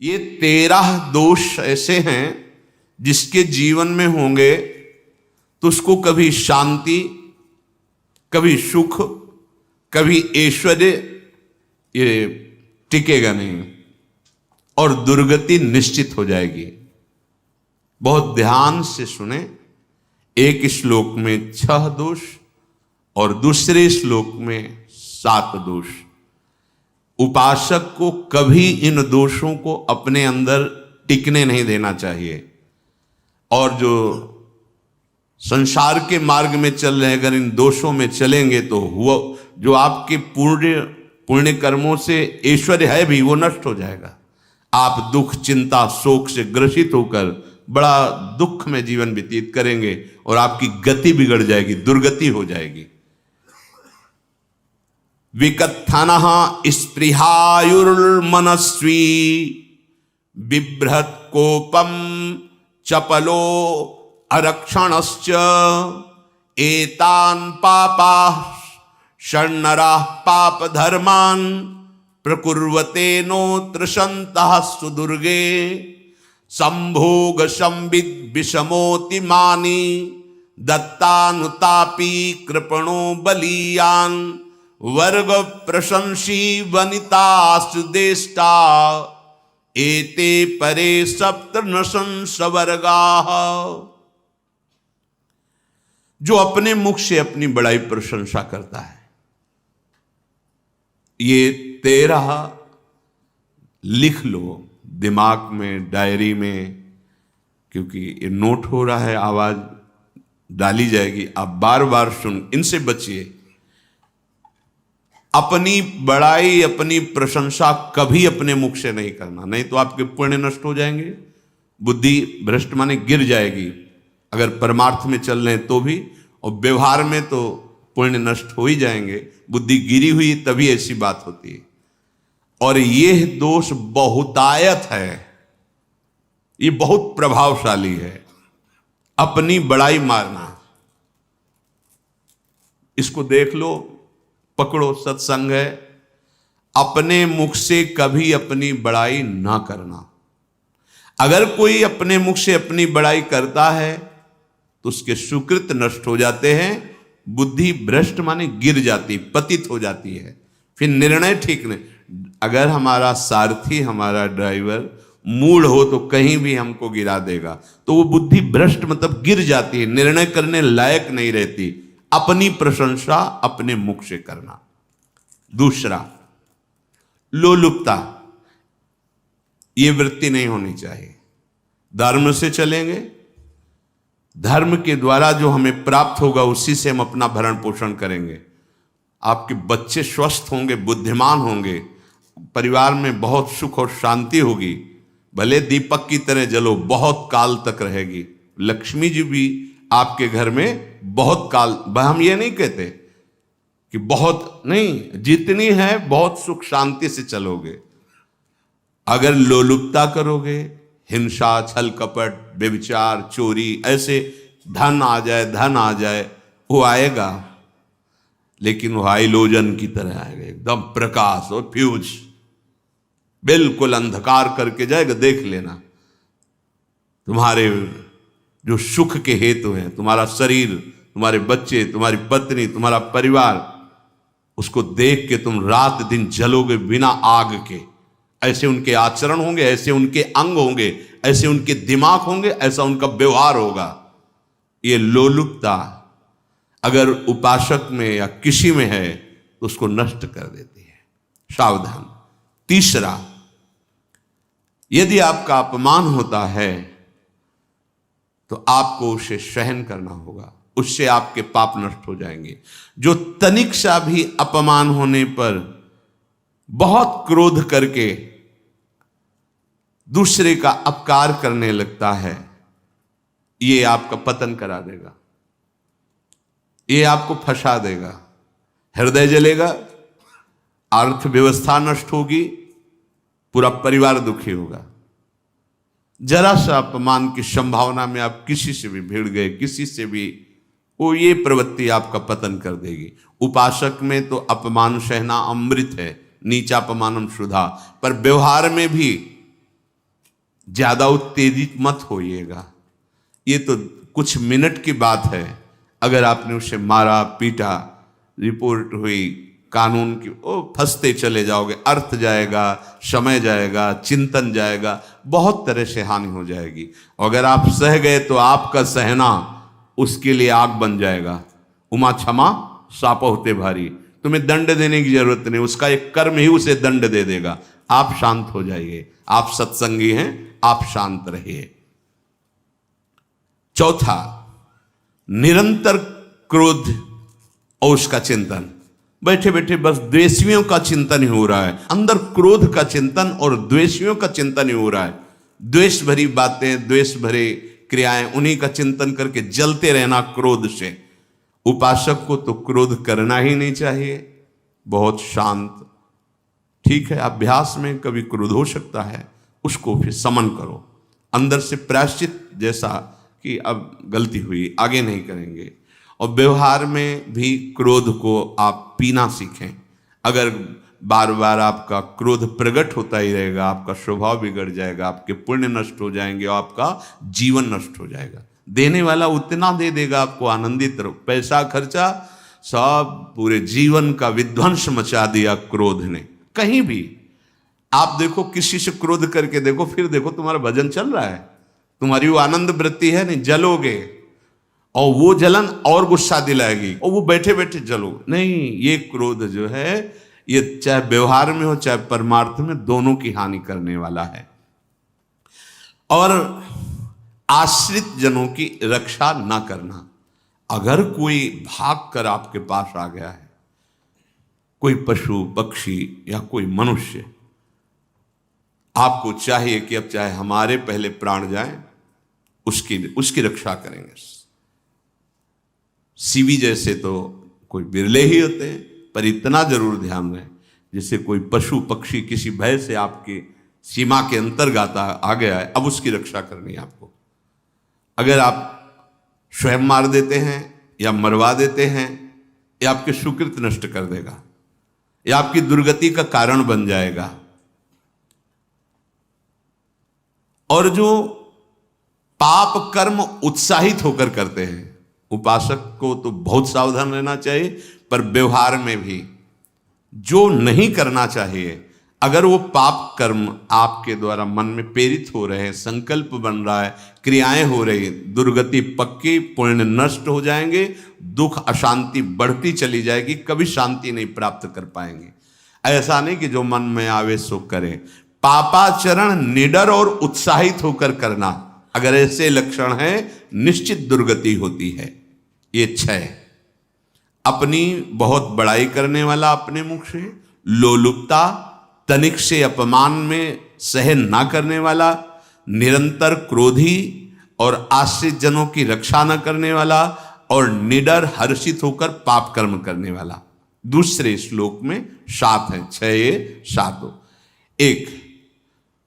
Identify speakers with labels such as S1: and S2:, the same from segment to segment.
S1: ये 13 दोष ऐसे हैं जिसके जीवन में होंगे तो उसको कभी शांति, कभी सुख, कभी ऐश्वर्य ये टिकेगा नहीं और दुर्गति निश्चित हो जाएगी। बहुत ध्यान से सुने। एक श्लोक में 6 दोष और दूसरे श्लोक में 7 दोष। उपासक को कभी इन दोषों को अपने अंदर टिकने नहीं देना चाहिए। और जो संसार के मार्ग में चल रहे हैं, अगर इन दोषों में चलेंगे तो हुआ जो आपके पुण्य कर्मों से ऐश्वर्य है भी वो नष्ट हो जाएगा। आप दुख, चिंता, शोक से ग्रसित होकर बड़ा दुख में जीवन व्यतीत करेंगे और आपकी गति बिगड़ जाएगी, दुर्गति हो जाएगी। विकत्थनः स्पृहायुर्मनस्वी बिभ्रत कोपम चपलो अरक्षणश्च एतान् पापाः षण्णराः पाप धर्मान् प्रकुर्वते नोत्र सन्तः सुदुर्गे संभोग संविद विषमोति मानी दत्तानुतापी कृपणो बलीयान् वर्ग प्रशंसी वनितास्तु देष्टा एते परे सप्तनशंस वर्गाः। जो अपने मुख से अपनी बड़ाई प्रशंसा करता है, ये 13 लिख लो दिमाग में, डायरी में, क्योंकि ये नोट हो रहा है, आवाज डाली जाएगी, आप बार बार सुन, इनसे बचिए। अपनी बड़ाई, अपनी प्रशंसा कभी अपने मुख से नहीं करना, नहीं तो आपके पुण्य नष्ट हो जाएंगे, बुद्धि भ्रष्ट माने गिर जाएगी। अगर परमार्थ में चल रहे हैं तो भी, और व्यवहार में तो पुण्य नष्ट हो ही जाएंगे। बुद्धि गिरी हुई तभी ऐसी बात होती है। और यह दोष बहुतायत है, ये बहुत प्रभावशाली है। अपनी बड़ाई मारना, इसको देख लो, पकड़ो, सत्संग है। अपने मुख से कभी अपनी बड़ाई ना करना। अगर कोई अपने मुख से अपनी बड़ाई करता है तो उसके सुकृत नष्ट हो जाते हैं, बुद्धि भ्रष्ट माने गिर जाती, पतित हो जाती है, फिर निर्णय ठीक नहीं। अगर हमारा सारथी, हमारा ड्राइवर मूढ़ हो तो कहीं भी हमको गिरा देगा, तो वो बुद्धि भ्रष्ट मतलब गिर जाती है, निर्णय करने लायक नहीं रहती। अपनी प्रशंसा अपने मुख से करना। दूसरा, लोलुपता, ये वृत्ति नहीं होनी चाहिए। धर्म से चलेंगे, धर्म के द्वारा जो हमें प्राप्त होगा उसी से हम अपना भरण पोषण करेंगे। आपके बच्चे स्वस्थ होंगे, बुद्धिमान होंगे, परिवार में बहुत सुख और शांति होगी। भले दीपक की तरह जलो, बहुत काल तक रहेगी। लक्ष्मी जी भी आपके घर में बहुत काल, हम ये नहीं कहते कि बहुत नहीं, जितनी है बहुत सुख शांति से चलोगे। अगर लोलुपता करोगे, हिंसा, छल कपट, व्यभिचार, चोरी, ऐसे धन आ जाए, वो आएगा, लेकिन वो हाइलोजन की तरह आएगा, एकदम प्रकाश और फ्यूज, बिल्कुल अंधकार करके जाएगा। देख लेना, तुम्हारे जो सुख के हेतु हैं, तुम्हारा शरीर, तुम्हारे बच्चे, तुम्हारी पत्नी, तुम्हारा परिवार, उसको देख के तुम रात दिन जलोगे बिना आग के। ऐसे उनके आचरण होंगे, ऐसे उनके अंग होंगे, ऐसे उनके दिमाग होंगे, ऐसा उनका व्यवहार होगा। ये लोलुपता अगर उपासक में या किसी में है तो उसको नष्ट कर देती है। सावधान। तीसरा, यदि आपका अपमान होता है तो आपको उसे सहन करना होगा, उससे आपके पाप नष्ट हो जाएंगे। जो तनिक सा भी अपमान होने पर बहुत क्रोध करके दूसरे का अपकार करने लगता है, ये आपका पतन करा देगा, ये आपको फंसा देगा, हृदय जलेगा, अर्थव्यवस्था नष्ट होगी, पूरा परिवार दुखी होगा। जरा सा अपमान की संभावना में आप किसी से भी भिड़ गए, किसी से भी, वो ये प्रवृत्ति आपका पतन कर देगी। उपासक में तो अपमान सहना अमृत है, नीचापमानम सुधा, पर व्यवहार में भी ज्यादा उत्तेजित मत होइएगा। ये तो कुछ मिनट की बात है, अगर आपने उसे मारा पीटा, रिपोर्ट हुई कानून की, ओ फंसते चले जाओगे, अर्थ जाएगा, समय जाएगा, चिंतन जाएगा, बहुत तरह से हानि हो जाएगी। अगर आप सह गए तो आपका सहना उसके लिए आग बन जाएगा। उमा क्षमा साप होते भारी, तुम्हें दंड देने की जरूरत नहीं, उसका एक कर्म ही उसे दंड दे देगा। आप शांत हो जाइए, आप सत्संगी हैं, आप शांत रहिए। चौथा, निरंतर क्रोध और उसका चिंतन। बैठे बैठे बस द्वेषियों का चिंतन ही हो रहा है, अंदर क्रोध का चिंतन और द्वेषियों का चिंतन ही हो रहा है। द्वेष भरी बातें, द्वेष भरे क्रियाएं, उन्हीं का चिंतन करके जलते रहना क्रोध से। उपासक को तो क्रोध करना ही नहीं चाहिए, बहुत शांत। ठीक है, अभ्यास में कभी क्रोध हो सकता है, उसको फिर समन करो, अंदर से प्रायश्चित, जैसा कि अब गलती हुई, आगे नहीं करेंगे। और व्यवहार में भी क्रोध को आप पीना सीखें। अगर बार बार आपका क्रोध प्रकट होता ही रहेगा, आपका स्वभाव बिगड़ जाएगा, आपके पुण्य नष्ट हो जाएंगे और आपका जीवन नष्ट हो जाएगा। देने वाला उतना दे देगा, आपको आनंदित रहो, पैसा खर्चा सब पूरे जीवन का विध्वंस मचा दिया क्रोध ने। कहीं भी आप देखो, किसी से क्रोध करके देखो, फिर देखो तुम्हारा भजन चल रहा है, तुम्हारी वो आनंद वृत्ति है नहीं, जलोगे और वो जलन और गुस्सा दिलाएगी और वो बैठे बैठे जलोगे नहीं। ये क्रोध जो है, ये चाहे व्यवहार में हो चाहे परमार्थ में, दोनों की हानि करने वाला है। और आश्रित जनों की रक्षा ना करना। अगर कोई भाग कर आपके पास आ गया है, कोई पशु पक्षी या कोई मनुष्य, आपको चाहिए कि अब चाहे हमारे पहले प्राण जाएं, उसकी रक्षा करेंगे। सीवी जैसे तो कोई बिरले ही होते हैं, पर इतना जरूर ध्यान रहे, जैसे कोई पशु पक्षी किसी भय से आपकी सीमा के अंतर्गत आ गया है, अब उसकी रक्षा करनी है आपको। अगर आप स्वयं मार देते हैं या मरवा देते हैं, या आपके सुकृत नष्ट कर देगा, या आपकी दुर्गति का कारण बन जाएगा। और जो पाप कर्म उत्साहित होकर करते हैं, उपासक को तो बहुत सावधान रहना चाहिए, पर व्यवहार में भी जो नहीं करना चाहिए, अगर वो पाप कर्म आपके द्वारा मन में प्रेरित हो रहे हैं, संकल्प बन रहा है, क्रियाएं हो रही, दुर्गति पक्की, पुण्य नष्ट हो जाएंगे, दुख अशांति बढ़ती चली जाएगी, कभी शांति नहीं प्राप्त कर पाएंगे। ऐसा नहीं कि जो मन में आवे सो करे। पापाचरण निडर और उत्साहित होकर करना, अगर ऐसे लक्षण है, निश्चित दुर्गति होती है। ये 6, अपनी बहुत बड़ाई करने वाला अपने मुख से, लोलुपता, तनिक से अपमान में सहन ना करने वाला, निरंतर क्रोधी और आश्रित जनों की रक्षा न करने वाला, और निडर हर्षित होकर पाप कर्म करने वाला। दूसरे श्लोक में 7 है, 6 ये 7 हो। 1,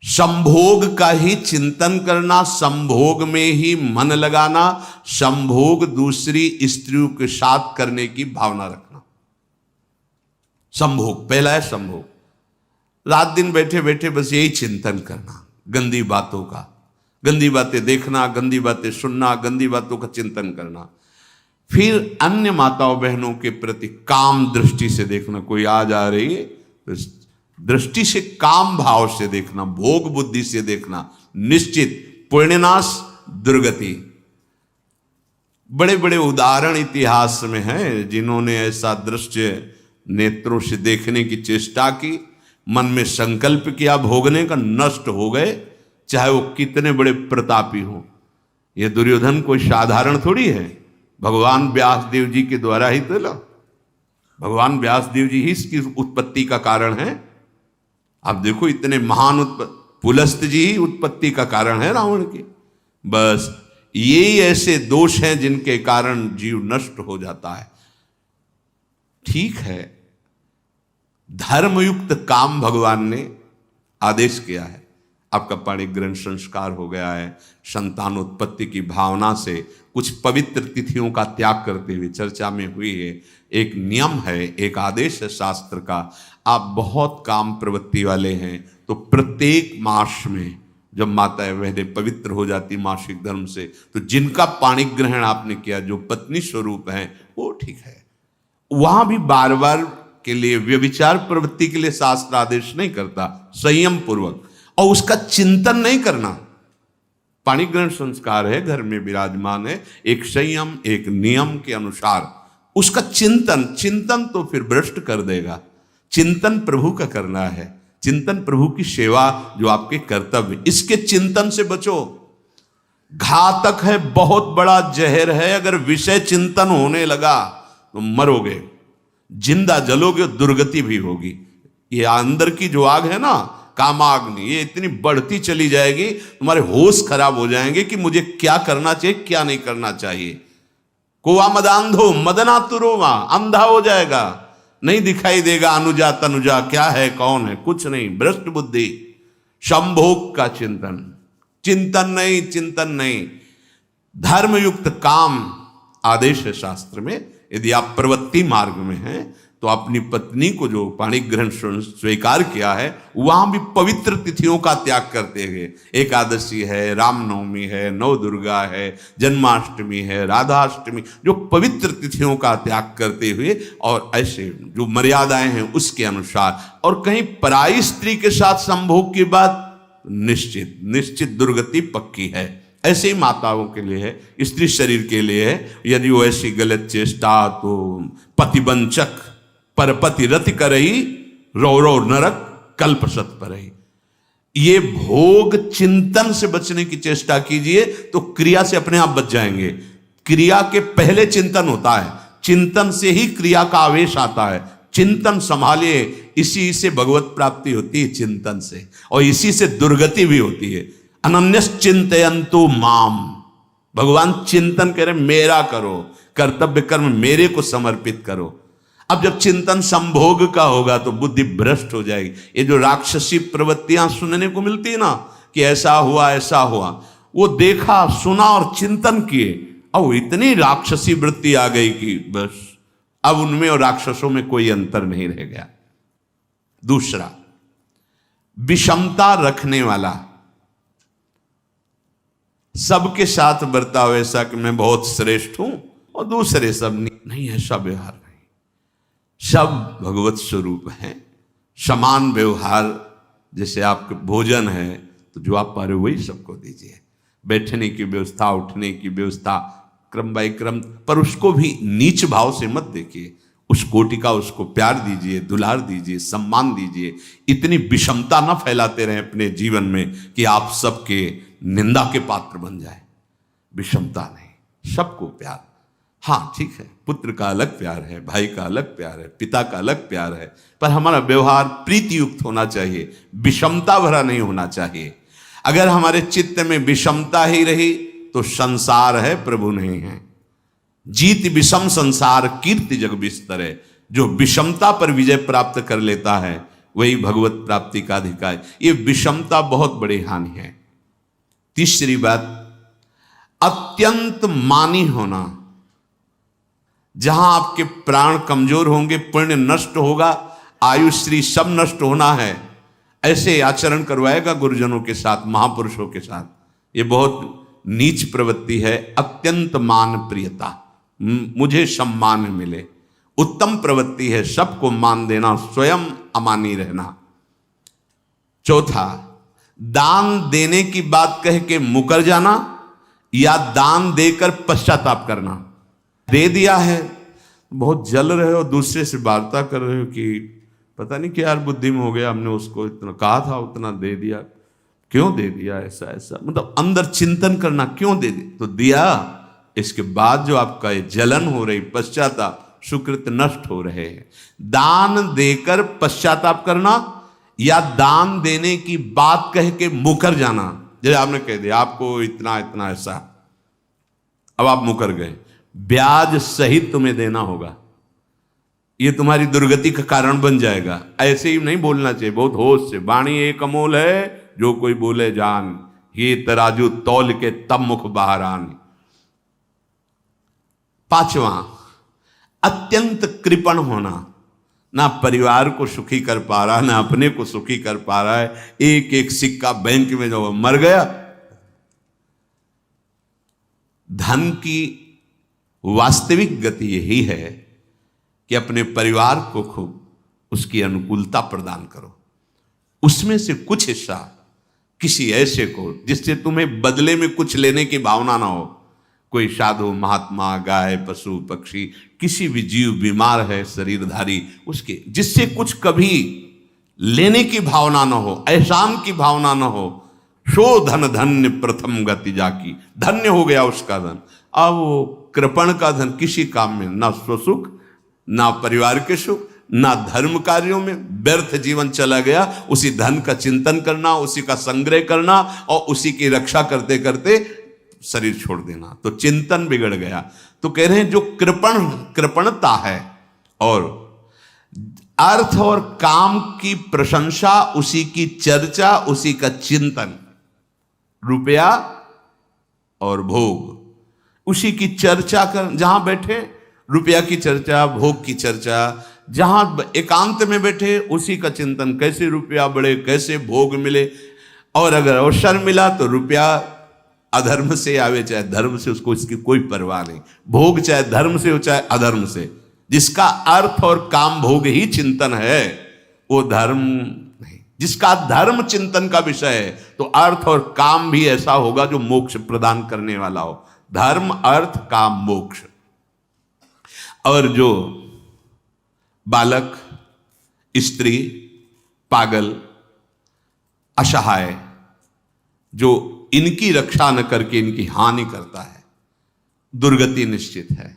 S1: संभोग का ही चिंतन करना, संभोग में ही मन लगाना, संभोग दूसरी स्त्रियों के साथ करने की भावना रखना। संभोग, पहला है संभोग। रात दिन बैठे बैठे बस यही चिंतन करना, गंदी बातों का, गंदी बातें देखना, गंदी बातें सुनना, गंदी बातों का चिंतन करना। फिर अन्य माताओं बहनों के प्रति काम दृष्टि से देखना, कोई आ जा रही है तो दृष्टि से, काम भाव से देखना, भोग बुद्धि से देखना, निश्चित पुण्यनाश दुर्गति। बड़े बड़े उदाहरण इतिहास में हैं, जिन्होंने ऐसा दृश्य नेत्रों से देखने की चेष्टा की, मन में संकल्प किया भोगने का, नष्ट हो गए, चाहे वो कितने बड़े प्रतापी हो। ये दुर्योधन कोई साधारण थोड़ी है, भगवान व्यासदेव जी के द्वारा ही तो लो, भगवान व्यासदेव जी ही इसकी उत्पत्ति का कारण है। आप देखो, इतने महान पुलस्त जी ही उत्पत्ति का कारण है रावण की। बस यही ऐसे दोष हैं जिनके कारण जीव नष्ट हो जाता है। ठीक है, धर्मयुक्त काम भगवान ने आदेश किया है, आपका पाणिक ग्रंथ संस्कार हो गया है, संतानोत्पत्ति की भावना से कुछ पवित्र तिथियों का त्याग करते हुए चर्चा में हुई है। एक नियम है, एक आदेश है शास्त्र का। आप बहुत काम प्रवृत्ति वाले हैं तो प्रत्येक मास में जब माताएं बहनें पवित्र हो जाती मासिक धर्म से, तो जिनका पाणी ग्रहण आपने किया, जो पत्नी स्वरूप है, वो ठीक है। वहां भी बार बार के लिए व्यभिचार प्रवृत्ति के लिए शास्त्र आदेश नहीं करता, संयम पूर्वक, और उसका चिंतन नहीं करना। पाणी ग्रहण संस्कार है, घर में विराजमान है, एक संयम एक नियम के अनुसार उसका चिंतन तो फिर भ्रष्ट कर देगा। चिंतन प्रभु का करना है, चिंतन प्रभु की सेवा जो आपके कर्तव्य, इसके चिंतन से बचो। घातक है, बहुत बड़ा जहर है। अगर विषय चिंतन होने लगा तो मरोगे, जिंदा जलोगे, दुर्गति भी होगी। ये अंदर की जो आग है ना, कामाग्नि, ये इतनी बढ़ती चली जाएगी, तुम्हारे होश खराब हो जाएंगे कि मुझे क्या करना चाहिए क्या नहीं करना चाहिए। कोवा मदांधो मदनातुरोवा, अंधा हो जाएगा, नहीं दिखाई देगा अनुजा तनुजा क्या है कौन है, कुछ नहीं, भ्रष्ट बुद्धि। संभोग का चिंतन नहीं। धर्मयुक्त काम आदेश है शास्त्र में। यदि आप प्रवृत्ति मार्ग में हैं तो अपनी पत्नी को जो पाणी ग्रहण स्वीकार किया है, वहां भी पवित्र तिथियों का त्याग करते हुए, एकादशी है, रामनवमी है, नव दुर्गा है, जन्माष्टमी है, राधाष्टमी, जो पवित्र तिथियों का त्याग करते हुए और ऐसे जो मर्यादाएं हैं उसके अनुसार, और कहीं पराई स्त्री के साथ संभोग की बात निश्चित दुर्गति पक्की है। ऐसे ही माताओं के लिए है, स्त्री शरीर के लिए है। यदि वो ऐसी गलत चेष्टा, तो पतिवंचक परपति रति करही, रौरव नरक कल्पसत परही। ये भोग चिंतन से बचने की चेष्टा कीजिए तो क्रिया से अपने आप बच जाएंगे। क्रिया के पहले चिंतन होता है, चिंतन से ही क्रिया का आवेश आता है। चिंतन संभालिए, इसी से भगवत प्राप्ति होती है, चिंतन से, और इसी से दुर्गति भी होती है। अनन्यश्चिन्तयन्तु माम, भगवान चिंतन कह रहे मेरा करो, कर्तव्य कर्म मेरे को समर्पित करो। अब जब चिंतन संभोग का होगा तो बुद्धि भ्रष्ट हो जाएगी। ये जो राक्षसी प्रवृत्तियां सुनने को मिलती है ना, कि ऐसा हुआ, वो देखा सुना और चिंतन किए, अब इतनी राक्षसी वृत्ति आ गई कि बस अब उनमें और राक्षसों में कोई अंतर नहीं रह गया। दूसरा, विषमता रखने वाला, सबके साथ बर्ताव ऐसा कि मैं बहुत श्रेष्ठ हूं और दूसरे सब नहीं, ऐसा व्यवहार नहीं। सब भगवत स्वरूप हैं, समान व्यवहार। जैसे आपके भोजन है तो जो आप पा रहे हो वही सबको दीजिए, बैठने की व्यवस्था, उठने की व्यवस्था, क्रम बाई क्रम, पर उसको भी नीच भाव से मत देखिए। उस कोटि का उसको प्यार दीजिए, दुलार दीजिए, सम्मान दीजिए। इतनी विषमता न फैलाते रहें अपने जीवन में कि आप सबके निंदा के पात्र बन जाए। विषमता नहीं, सबको प्यार। हाँ ठीक है, पुत्र का अलग प्यार है, भाई का अलग प्यार है, पिता का अलग प्यार है, पर हमारा व्यवहार प्रीति युक्त होना चाहिए, विषमता भरा नहीं होना चाहिए। अगर हमारे चित्त में विषमता ही रही तो संसार है, प्रभु नहीं है। जीत विषम संसार कीर्ति जग बिस्तरे। जो विषमता पर विजय प्राप्त कर लेता है वही भगवत प्राप्ति का अधिकारी। ये विषमता बहुत बड़ी हानि है। तीसरी बात, अत्यंत मानी होना। जहां आपके प्राण कमजोर होंगे, पुण्य नष्ट होगा, आयुश्री सब नष्ट होना है, ऐसे आचरण करवाएगा गुरुजनों के साथ, महापुरुषों के साथ। ये बहुत नीच प्रवृत्ति है। अत्यंत मान प्रियता, मुझे सम्मान मिले, उत्तम प्रवृत्ति है। सबको मान देना, स्वयं अमानी रहना। चौथा, दान देने की बात कह के मुकर जाना या दान देकर पश्चाताप करना। दे दिया है, बहुत जल रहे हो, दूसरे से वार्ता कर रहे हो कि पता नहीं क्या यार बुद्धि में हो गया, हमने उसको इतना कहा था, उतना दे दिया, क्यों दे दिया, ऐसा मतलब अंदर चिंतन करना, क्यों दे दिया, तो दिया। इसके बाद जो आपका ये जलन हो रही, पश्चाताप, सुकृत नष्ट हो रहे हैं। दान देकर पश्चाताप करना या दान देने की बात कह के मुकर जाना। जैसे आपने कह दिया आपको इतना इतना ऐसा, अब आप मुकर गए, ब्याज सहित तुम्हें देना होगा, ये तुम्हारी दुर्गति का कारण बन जाएगा। ऐसे ही नहीं बोलना चाहिए, बहुत होश से। वाणी एक अमोल है, जो कोई बोले जान, ये तराजू तौल के तब मुख बाहर आन। पांचवा, अत्यंत कृपण होना। ना परिवार को सुखी कर पा रहा, ना अपने को सुखी कर पा रहा है। एक एक सिक्का बैंक में जो मर गया। धन की वास्तविक गति यही है कि अपने परिवार को खूब उसकी अनुकूलता प्रदान करो, उसमें से कुछ हिस्सा किसी ऐसे को जिससे तुम्हें बदले में कुछ लेने की भावना ना हो। कोई साधु महात्मा, गाय, पशु पक्षी, किसी भी जीव बीमार है शरीरधारी, उसके जिससे कुछ कभी लेने की भावना ना हो, एहसान की भावना ना हो। सो धन धन्य प्रथम गति जाकी, धन्य हो गया उसका धन। अब वो कृपण का धन किसी काम में ना स्वसुख, ना परिवार के सुख, ना धर्म कार्यों में, व्यर्थ जीवन चला गया। उसी धन का चिंतन करना, उसी का संग्रह करना और उसी की रक्षा करते करते शरीर छोड़ देना, तो चिंतन बिगड़ गया। तो कह रहे हैं जो कृपणता है और अर्थ और काम की प्रशंसा, उसी की चर्चा, उसी का चिंतन, रुपया और भोग, उसी की चर्चा कर, जहां बैठे रुपया की चर्चा, भोग की चर्चा, जहां एकांत में बैठे उसी का चिंतन, कैसे रुपया बढ़े, कैसे भोग मिले। और अगर अवसर मिला तो रुपया अधर्म से आवे चाहे धर्म से, उसको इसकी कोई परवाह नहीं। भोग चाहे धर्म से हो चाहे अधर्म से, जिसका अर्थ और काम भोग ही चिंतन है वो धर्म नहीं। जिसका धर्म चिंतन का विषय है तो अर्थ और काम भी ऐसा होगा जो मोक्ष प्रदान करने वाला हो। धर्म, अर्थ, काम, मोक्ष। और जो बालक, स्त्री, पागल, असहाय, जो इनकी रक्षा न करके इनकी हानि करता है, दुर्गति निश्चित है।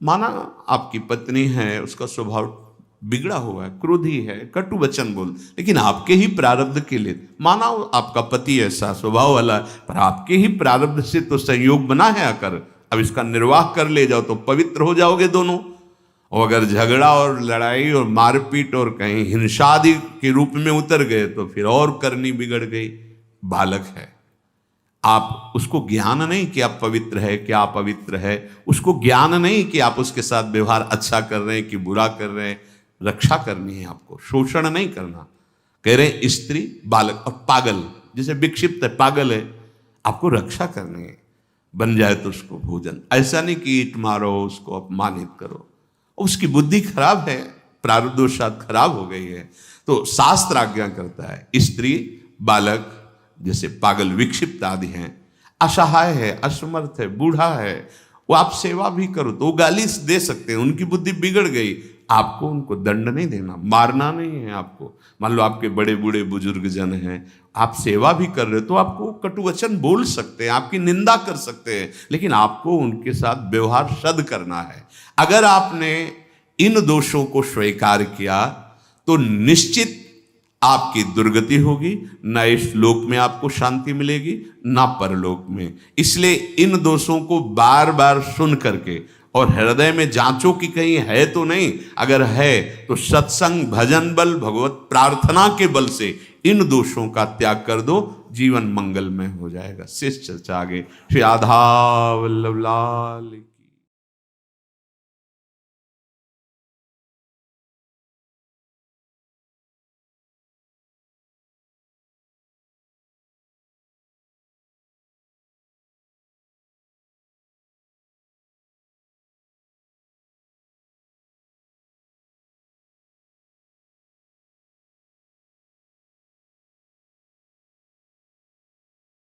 S1: माना आपकी पत्नी है, उसका स्वभाव बिगड़ा हुआ है, क्रोधी है, कटु वचन बोल, लेकिन आपके ही प्रारब्ध के लिए, माना आपका पति ऐसा स्वभाव वाला, पर आपके ही प्रारब्ध से तो संयोग बना है आकर, अब इसका निर्वाह कर ले जाओ तो पवित्र हो जाओगे दोनों। और अगर झगड़ा और लड़ाई और मारपीट और कहीं हिंसा आदि के रूप में उतर गए तो फिर और करनी बिगड़ गई। बालक है, आप उसको ज्ञान नहीं कि आप पवित्र है, क्या आप पवित्र है, उसको ज्ञान नहीं कि आप उसके साथ व्यवहार अच्छा कर रहे हैं कि बुरा कर रहे हैं। रक्षा करनी है आपको, शोषण नहीं करना। कह रहे हैं स्त्री, बालक और पागल, जैसे विक्षिप्त है, पागल है, आपको रक्षा करनी है। बन जाए तो उसको भोजन, ऐसा नहीं कि ईंट मारो, उसको अपमानित करो। उसकी बुद्धि खराब है, प्रारब्धवशात खराब हो गई है, तो शास्त्र आज्ञा करता है स्त्री, बालक, जैसे पागल, विक्षिप्त आदि हैं, असहाय है, असमर्थ है, बूढ़ा है, वो आप सेवा भी करो तो वो गाली दे सकते हैं, उनकी बुद्धि बिगड़ गई। आपको उनको दंड नहीं देना, मारना नहीं है आपको। मान लो आपके बड़े बूढ़े बुजुर्ग जन हैं, आप सेवा भी कर रहे हो तो आपको कटुवचन बोल सकते हैं, आपकी निंदा कर सकते हैं, लेकिन आपको उनके साथ व्यवहार सद करना है। अगर आपने इन दोषों को स्वीकार किया तो निश्चित आपकी दुर्गति होगी, ना इस लोक में आपको शांति मिलेगी ना परलोक में। इसलिए इन दोषों को बार बार सुन करके और हृदय में जांचो कि कहीं है तो नहीं। अगर है तो सत्संग, भजन बल, भगवत प्रार्थना के बल से इन दोषों का त्याग कर दो, जीवन मंगलमय हो जाएगा। शेष चर्चा आगे। श्री राधा वल्लभ लाल।